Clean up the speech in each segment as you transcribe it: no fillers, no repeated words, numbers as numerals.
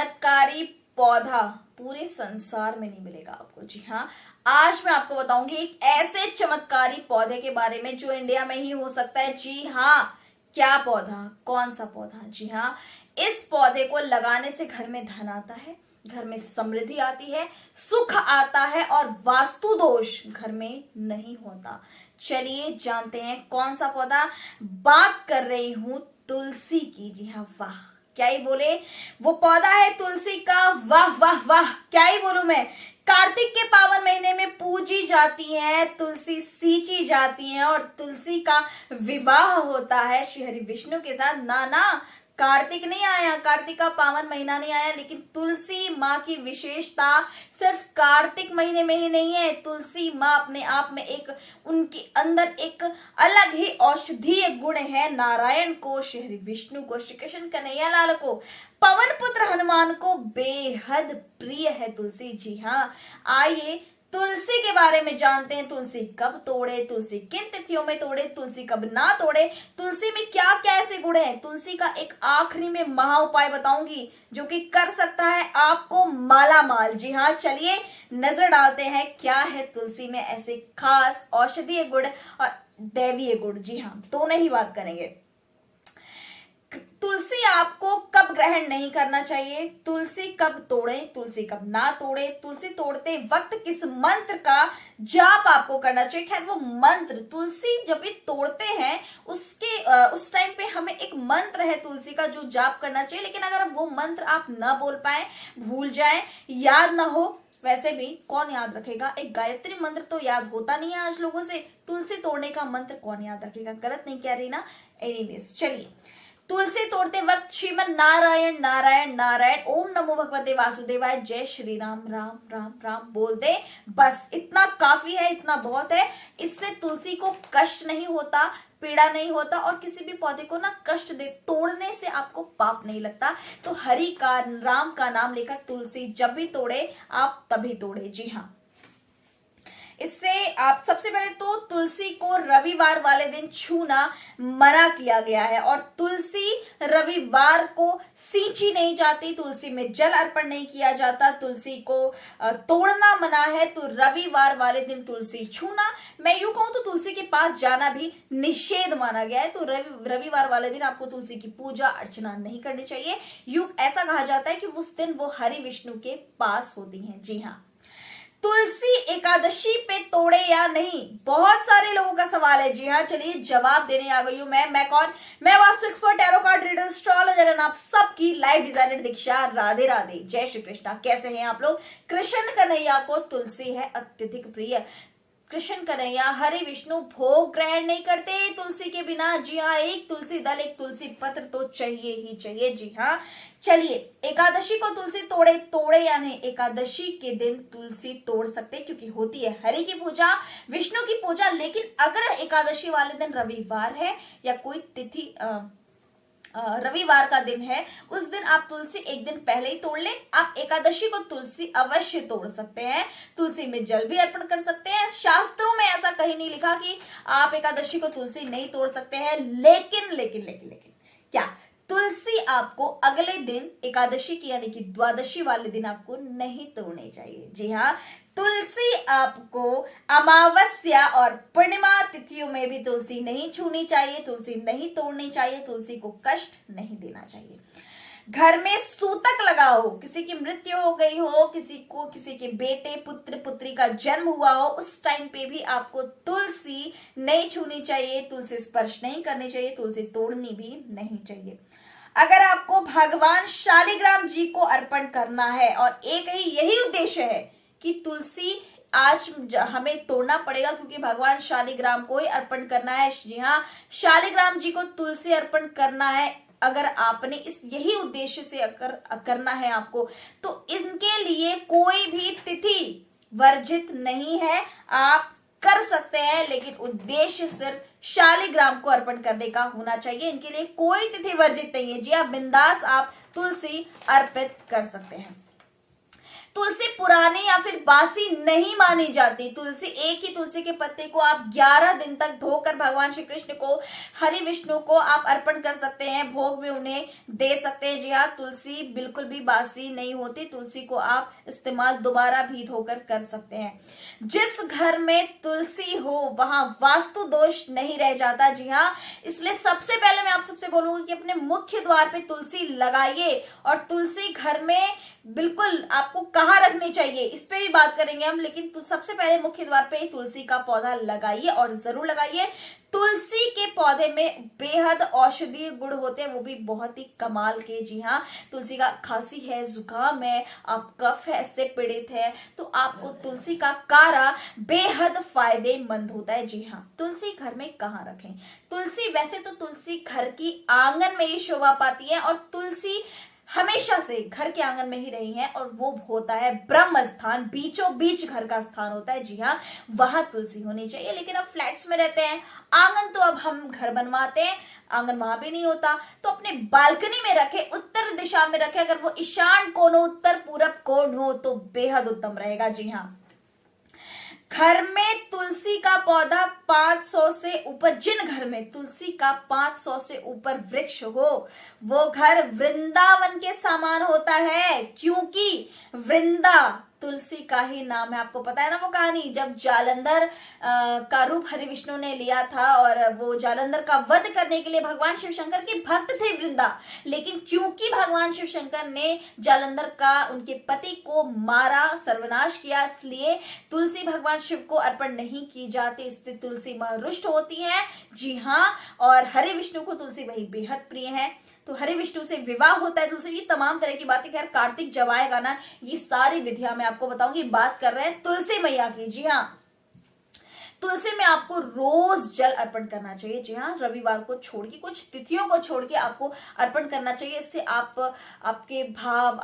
चमत्कारी पौधा पूरे संसार में नहीं मिलेगा आपको। जी हाँ, आज मैं आपको बताऊंगी एक ऐसे चमत्कारी पौधे के बारे में जो इंडिया में ही हो सकता है। जी हाँ, क्या पौधा, कौन सा पौधा? जी हाँ, इस पौधे को लगाने से घर में धन आता है, घर में समृद्धि आती है, सुख आता है और वास्तु दोष घर में नहीं होता। चलिए जानते हैं कौन सा पौधा। बात कर रही हूं तुलसी की। जी हाँ, वाह क्या ही बोले, वो पौधा है तुलसी का। वाह वाह वाह, क्या ही बोलूं मैं। कार्तिक के पावन महीने में पूजी जाती है तुलसी, सींची जाती है और तुलसी का विवाह होता है श्री हरि विष्णु के साथ। ना, कार्तिक नहीं आया, कार्तिक का पावन महीना नहीं आया, लेकिन तुलसी माँ की विशेषता सिर्फ कार्तिक महीने में ही नहीं है। तुलसी माँ अपने आप में एक, उनके अंदर एक अलग ही औषधीय गुण है। नारायण को, श्री हरि विष्णु को, श्री कृष्ण कन्हैया लाल को, पवन पुत्र हनुमान को बेहद प्रिय है तुलसी। जी हाँ, आइए तुलसी के बारे में जानते हैं। तुलसी कब तोड़े, तुलसी किन तिथियों में तोड़े, तुलसी कब ना तोड़े, तुलसी में क्या क्या ऐसे गुण हैं। तुलसी का एक आखिरी में महा उपाय बताऊंगी जो कि कर सकता है आपको माला माल। जी हाँ, चलिए नजर डालते हैं क्या है तुलसी में ऐसे खास औषधीय गुण और दैवीय गुण। जी हाँ, दोनों ही बात करेंगे। तुलसी आपको कब ग्रहण नहीं करना चाहिए, तुलसी कब तोड़े, तुलसी कब ना तोड़े, तुलसी तोड़ते वक्त किस मंत्र का जाप आपको करना चाहिए। खैर वो मंत्र, तुलसी जब भी तोड़ते हैं उस टाइम पे हमें एक मंत्र है तुलसी का जो जाप करना चाहिए, लेकिन अगर वो मंत्र आप न बोल पाए, भूल जाए, याद ना हो, वैसे भी कौन याद रखेगा। एक गायत्री मंत्र तो याद होता नहीं है आज लोगों से, तुलसी तोड़ने का मंत्र कौन याद रखेगा। गलत नहीं कह रही ना। एनीवेज, चलिए तुलसी तोड़ते वक्त श्रीमन नारायण नारायण नारायण, ओम नमो भगवते वासुदेवाय, जय श्री राम राम राम राम बोल दे। बस इतना काफी है, इतना बहुत है। इससे तुलसी को कष्ट नहीं होता, पीड़ा नहीं होता और किसी भी पौधे को ना कष्ट दे, तोड़ने से आपको पाप नहीं लगता। तो हरि का, राम का नाम लेकर तुलसी जब भी तोड़े आप तभी तोड़े। जी हाँ, इससे आप सबसे पहले तो तुलसी को रविवार वाले दिन छूना मना किया गया है और तुलसी रविवार को सींची नहीं जाती, तुलसी में जल अर्पण नहीं किया जाता, तुलसी को तोड़ना मना है। तो रविवार वाले दिन तुलसी छूना, मैं यूं कहूं तो तुलसी के पास जाना भी निषेध माना गया है। तो रविवार वाले दिन आपको तुलसी की पूजा अर्चना नहीं करनी चाहिए। यूं ऐसा कहा जाता है कि उस दिन वो हरि विष्णु के पास होती हैं। जी हाँ, तुलसी एकादशी पे तोड़े या नहीं, बहुत सारे लोगों का सवाल है। जी हाँ, चलिए जवाब देने आ गई हूं मैं कौन, मैं vastu expert, tarot card reader, astrologer and आप सबकी लाइफ डिजाइनर दीक्षा। राधे राधे, जय श्री कृष्णा। कैसे हैं आप लोग? कृष्ण कन्हैया को तुलसी है अत्यधिक प्रिय। कृष्ण कन्हैया हरि विष्णु भोग ग्रहण नहीं करते तुलसी के बिना। जी हाँ, एक तुलसी दल, एक तुलसी पत्र तो चाहिए ही चाहिए। जी हाँ, चलिए एकादशी को तुलसी तोड़े या नहीं। एकादशी के दिन तुलसी तोड़ सकते क्योंकि होती है हरि की पूजा, विष्णु की पूजा। लेकिन अगर एकादशी वाले दिन रविवार है या कोई तिथि रविवार का दिन है, उस दिन आप तुलसी एक दिन पहले ही तोड़ लें। आप एकादशी को तुलसी अवश्य तोड़ सकते हैं, तुलसी में जल भी अर्पण कर सकते हैं। शास्त्रों में ऐसा कहीं नहीं लिखा कि आप एकादशी को तुलसी नहीं तोड़ सकते हैं। लेकिन क्या तुलसी आपको अगले दिन एकादशी की यानी कि द्वादशी वाले दिन आपको नहीं तोड़नी चाहिए। जी हाँ, तुलसी आपको अमावस्या और पूर्णिमा तिथियों में भी तुलसी नहीं छूनी चाहिए, तुलसी नहीं तोड़नी चाहिए, तुलसी को कष्ट नहीं देना चाहिए। घर में सूतक लगा हो, किसी की मृत्यु हो गई हो, किसी के बेटे पुत्र पुत्री का जन्म हुआ हो, उस टाइम पे भी आपको तुलसी नहीं छूनी चाहिए, तुलसी स्पर्श नहीं करनी चाहिए, तुलसी तोड़नी भी नहीं चाहिए। अगर आपको भगवान शालिग्राम जी को अर्पण करना है और एक ही यही उद्देश्य है कि तुलसी आज हमें तोड़ना पड़ेगा क्योंकि भगवान शालिग्राम को ही अर्पण करना है। जी हाँ, शालिग्राम जी को तुलसी अर्पण करना है। अगर आपने इस यही उद्देश्य से करना है आपको, तो इनके लिए कोई भी तिथि वर्जित नहीं है, आप कर सकते हैं, लेकिन उद्देश्य सिर्फ शालिग्राम को अर्पण करने का होना चाहिए। इनके लिए कोई तिथि वर्जित नहीं है। जी आप बिंदास आप तुलसी अर्पित कर सकते हैं। तुलसी पुरानी या फिर बासी नहीं मानी जाती। तुलसी, एक ही तुलसी के पत्ते को आप 11 दिन तक धोकर भगवान श्री कृष्ण को, हरि विष्णु को आप अर्पण कर सकते हैं, भोग में उन्हें दे सकते हैं। जी हाँ, तुलसी बिल्कुल भी बासी नहीं होती। तुलसी को आप इस्तेमाल दोबारा भी धोकर कर सकते हैं। जिस घर में तुलसी हो वहां वास्तु दोष नहीं रह जाता। जी हाँ, इसलिए सबसे पहले मैं आप सबसे बोलूंगी कि अपने मुख्य द्वार पे तुलसी लगाइए। और तुलसी घर में बिल्कुल आपको कहाँ रखनी चाहिए इस पे भी बात करेंगे हम, लेकिन सबसे पहले मुख्य द्वार पे तुलसी का पौधा लगाइए और जरूर लगाइए। तुलसी के पौधे में बेहद औषधीय गुण होते हैं, वो भी बहुत ही कमाल के। जी हाँ, तुलसी का खांसी है, जुकाम है, आप कफ है से पीड़ित है, तो आपको तुलसी का काढ़ा बेहद फायदेमंद होता है। जी हाँ, तुलसी घर में कहाँ रखें? तुलसी, वैसे तो तुलसी घर की आंगन में ही शोभा पाती है और तुलसी हमेशा से घर के आंगन में ही रही है और वो होता है ब्रह्म स्थान, बीचों बीच घर का स्थान होता है। जी हाँ, वहां तुलसी होनी चाहिए। लेकिन अब फ्लैट्स में रहते हैं, आंगन तो अब हम घर बनवाते हैं, आंगन वहां भी नहीं होता, तो अपने बालकनी में रखे, उत्तर दिशा में रखे। अगर वो ईशान कोण हो, उत्तर पूरब कोण हो तो बेहद उत्तम रहेगा। जी हाँ, घर में तुलसी का पौधा 500 से ऊपर, जिन घर में तुलसी का 500 से ऊपर वृक्ष हो वो घर वृंदावन के समान होता है। क्योंकि वृंदा तुलसी का ही नाम है। आपको पता है ना वो कहानी, जब जालंधर का रूप हरि विष्णु ने लिया था और वो जालंधर का वध करने के लिए भगवान शिव शंकर के भक्त थे वृंदा, लेकिन क्योंकि भगवान शिव शंकर ने जालंधर का, उनके पति को मारा, सर्वनाश किया, इसलिए तुलसी भगवान शिव को अर्पण नहीं की जाती, इससे तुलसी रुष्ट होती है। जी हाँ, और हरि विष्णु को तुलसी वही बेहद प्रिय है, तो हरि विष्णु से विवाह होता है तुलसी। ये तमाम तरह की बातें, खैर कार्तिक जब आएगा ना ये सारी विधियां मैं आपको बताऊंगी। बात कर रहे हैं तुलसी मैया की। जी हाँ, तुलसी में आपको रोज जल अर्पण करना चाहिए। जी हाँ, रविवार को छोड़ के, कुछ तिथियों को छोड़ के आपको अर्पण करना चाहिए। इससे आपके भाव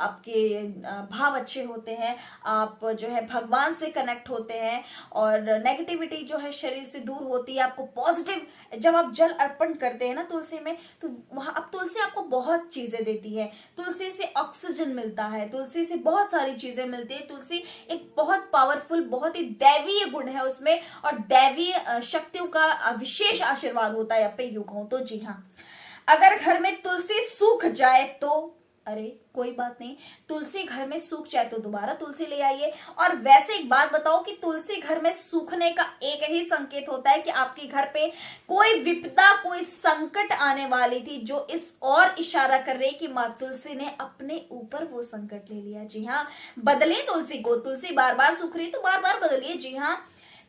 अच्छे होते हैं, आप जो है भगवान से कनेक्ट होते हैं और नेगेटिविटी जो है शरीर से दूर होती है। आपको पॉजिटिव, जब आप जल अर्पण करते हैं ना तुलसी में, तो वहां अब तुलसी आपको बहुत चीजें देती है। तुलसी से ऑक्सीजन मिलता है, तुलसी से बहुत सारी चीजें मिलती है। तुलसी एक बहुत पावरफुल, बहुत ही दैवीय गुण है उसमें, और दैवीय शक्तियों का विशेष आशीर्वाद होता है अपने युगों। तो जी हाँ, अगर घर में तुलसी सूख जाए तो अरे कोई बात नहीं, तुलसी घर में सूख जाए तो दोबारा तुलसी ले आइए। और वैसे एक बात बताओ कि तुलसी घर में सूखने का एक ही संकेत होता है कि आपके घर पे कोई विपदा, कोई संकट आने वाली थी, जो इस और इशारा कर रही कि माँ तुलसी ने अपने ऊपर वो संकट ले लिया। जी हाँ, बदलिए तुलसी को, तुलसी बार बार सूख रही तो बार बार बदलिए। जी हाँ,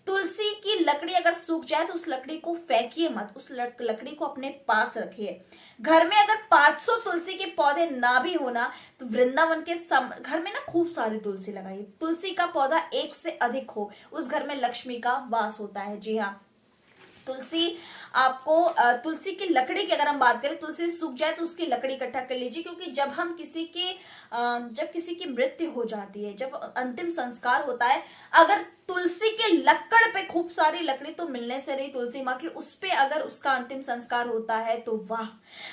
तुलसी की लकड़ी अगर सूख जाए तो उस लकड़ी को फेंकिए मत, उस लकड़ी को अपने पास रखिए। घर में अगर 500 तुलसी के पौधे ना भी होना तो वृंदावन के घर में ना खूब सारी तुलसी लगाइए। तुलसी का पौधा एक से अधिक हो, उस घर में लक्ष्मी का वास होता है। जी हाँ, तुलसी आपको तुलसी की लकड़ी की अगर हम बात करें, तुलसी सूख जाए तो उसकी लकड़ी इकट्ठा कर लीजिए। क्योंकि जब किसी की मृत्यु हो जाती है, जब अंतिम संस्कार होता है, अगर तुलसी के लक्कड़ पे खूब सारी लकड़ी तो मिलने से रही तुलसी माँ की, उस पे अगर उसका अंतिम संस्कार होता है तो वाह,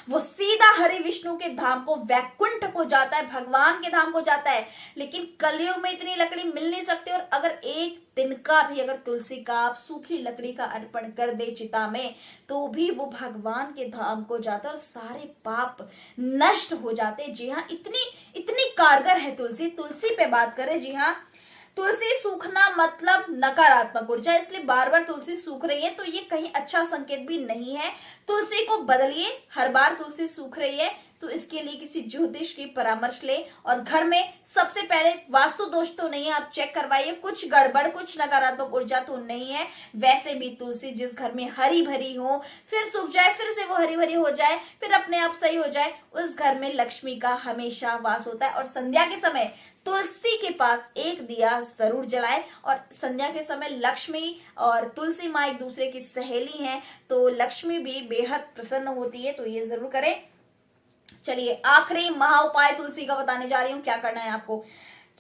वो सीधा हरि विष्णु के धाम को, वैकुंठ को जाता है, भगवान के धाम को जाता है। लेकिन कलयुग में इतनी लकड़ी मिल नहीं सकती, और अगर एक तिनका भी अगर तुलसी का आप सूखी लकड़ी का अर्पण कर दे चिता में, तो भी वो भगवान के धाम को जाता है और सारे पाप नष्ट हो जाते। जी हाँ, इतनी कारगर है तुलसी। तुलसी पे बात करें, जी हाँ, तुलसी सूखना मतलब नकारात्मक ऊर्जा, इसलिए बार बार तुलसी सूख रही है तो ये कहीं अच्छा संकेत भी नहीं है। तुलसी को बदलिए, हर बार तुलसी सूख रही है तो इसके लिए किसी ज्योतिष की परामर्श ले। और घर में सबसे पहले वास्तु दोष तो नहीं है, आप चेक करवाइए, कुछ गड़बड़, कुछ नकारात्मक ऊर्जा तो नहीं है। वैसे भी तुलसी जिस घर में हरी भरी हो, फिर सूख जाए, फिर से वो हरी भरी हो जाए, फिर अपने आप सही हो जाए, उस घर में लक्ष्मी का हमेशा वास होता है। और संध्या के समय तुलसी के पास एक दिया जरूर जलाए। और संध्या के समय लक्ष्मी और तुलसी माँ एक दूसरे की सहेली हैं, तो लक्ष्मी भी बेहद प्रसन्न होती है, तो ये जरूर करें। चलिए, आखिरी महा उपाय तुलसी का बताने जा रही हूं, क्या करना है आपको।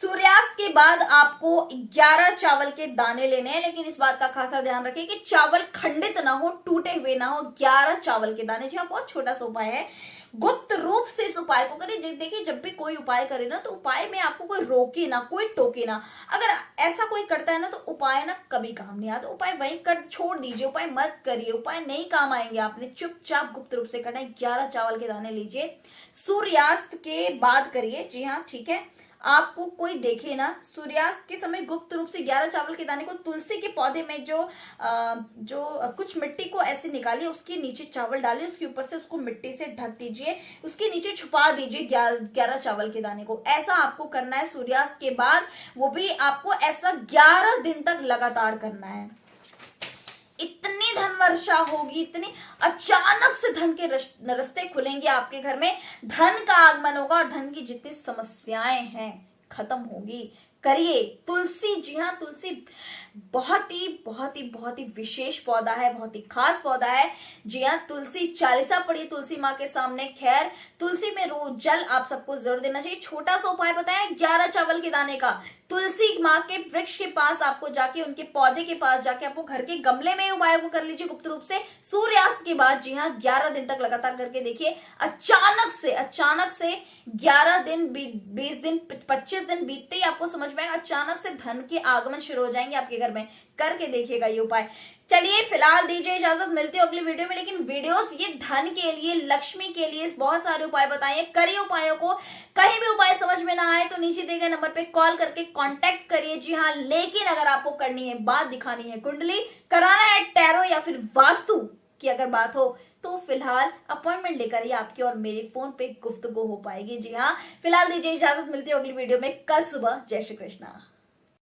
सूर्यास्त के बाद आपको 11 चावल के दाने लेने हैं, लेकिन इस बात का खासा ध्यान रखिए कि चावल खंडित ना हो, टूटे हुए ना हो। 11 चावल के दाने। जी हाँ, बहुत छोटा सा उपाय है, गुप्त रूप से इस उपाय को करें। देखिए, जब भी कोई उपाय करे ना, तो उपाय में आपको कोई रोके ना, कोई टोके ना। अगर ऐसा कोई करता है ना, तो उपाय ना कभी काम नहीं आता। उपाय वहीं कर छोड़ दीजिए, उपाय मत करिए, उपाय नहीं काम आएंगे। आपने चुपचाप गुप्त रूप से करना है। 11 चावल के दाने लीजिए, सूर्यास्त के बाद करिए। जी हाँ, ठीक है। आपको कोई देखे ना, सूर्यास्त के समय गुप्त रूप से 11 चावल के दाने को तुलसी के पौधे में जो कुछ मिट्टी को ऐसे निकालिए, उसके नीचे चावल डालिए, उसके ऊपर से उसको मिट्टी से ढक दीजिए, उसके नीचे छुपा दीजिए 11 चावल के दाने को। ऐसा आपको करना है सूर्यास्त के बाद, वो भी आपको ऐसा 11 दिन तक लगातार करना है। इतनी धन वर्षा होगी, इतनी अचानक से धन के रास्ते खुलेंगे आपके घर में, धन का आगमन होगा और धन की जितनी समस्याएं हैं खत्म होगी। करिए। तुलसी, जी हाँ, तुलसी बहुत ही विशेष पौधा है, बहुत ही खास पौधा है। जी हाँ, तुलसी चालीसा पढ़िए तुलसी माँ के सामने। खैर, तुलसी में रोज जल आप सबको जरूर देना चाहिए। छोटा सा उपाय बताया 11 चावल के दाने का। तुलसी माँ के वृक्ष के पास आपको जाके, उनके पौधे के पास जाके, आपको घर के गमले में उपाय को कर लीजिए गुप्त रूप से सूर्यास्त के बाद। जी हाँ, 11 दिन तक लगातार करके देखिए। अचानक से 11 दिन, 20 दिन, 25 दिन बीतते ही आपको समझ में आएगा, अचानक से धन के आगमन शुरू हो जाएंगे आपके घर में। करके देखिएगा ये उपाय। चलिए, फिलहाल दीजिए इजाजत, मिलती है अगली वीडियो में। लेकिन वीडियोस ये धन के लिए, लक्ष्मी के लिए बहुत सारे उपाय बताए, करिए उपायों को। कहीं भी उपाय समझ में ना आए तो नीचे दिए गए नंबर पे कॉल करके कांटेक्ट करिए। जी हाँ, लेकिन अगर आपको करनी है, बात दिखानी है, कुंडली कराना है, टैरो या फिर वास्तु की अगर बात हो, तो फिलहाल अपॉइंटमेंट लेकर ही आपके और मेरे फोन पे गुफ्तगू हो पाएगी। जी हाँ, फिलहाल दीजिए इजाजत, मिलती है अगली वीडियो में कल सुबह। जय श्री कृष्णा।